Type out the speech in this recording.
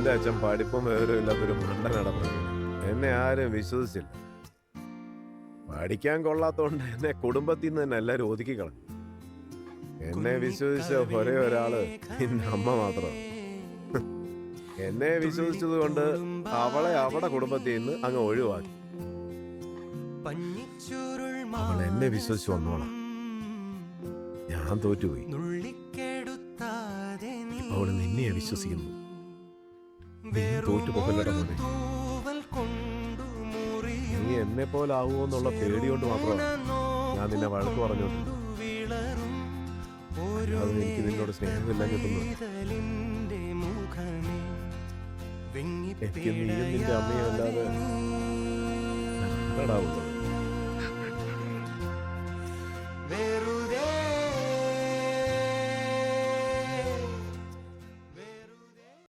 നിന്റെ അച്ഛൻ പഠിപ്പും വിവരവും ഇല്ലാത്തൊരു മണ്ടനടന്നു. എന്നെ ആരും വിശ്വസിച്ചില്ല. പഠിക്കാൻ കൊള്ളാത്തോണ്ട് എന്നെ കുടുംബത്തിൽ നിന്ന് തന്നെ എല്ലാവരും ഒതുക്കിക്കളഞ്ഞു. എന്നെ വിശ്വസിച്ച ഒരേ ഒരാള് നിന്റെ അമ്മ മാത്രമാണ്. എന്നെ വിശ്വസിച്ചത് കൊണ്ട് അവളെ അവിടെ കുടുംബത്തിൽ നിന്ന് അങ്ങ് ഒഴിവാക്കി. അവൾ എന്നെ വിശ്വസിച്ച് വന്നോളാം. ഞാൻ തോറ്റുപോയി. അവള് നിന്നെ വിശ്വസിക്കുന്നു. നീ തോറ്റുപോകല്ലട മോനെ. നീ എന്നെ പോലെ ആവുമോന്നുള്ള പേടിയോണ്ട് മാത്രമാണ് ഞാൻ നിന്നെ വഴക്ക് പറഞ്ഞോണ്ട്. അത് എനിക്ക് നിന്നോട് സ്നേഹമില്ല കിട്ടുന്നു. എനിക്ക് നീയും നിന്റെ അമ്മയും അല്ലാതെ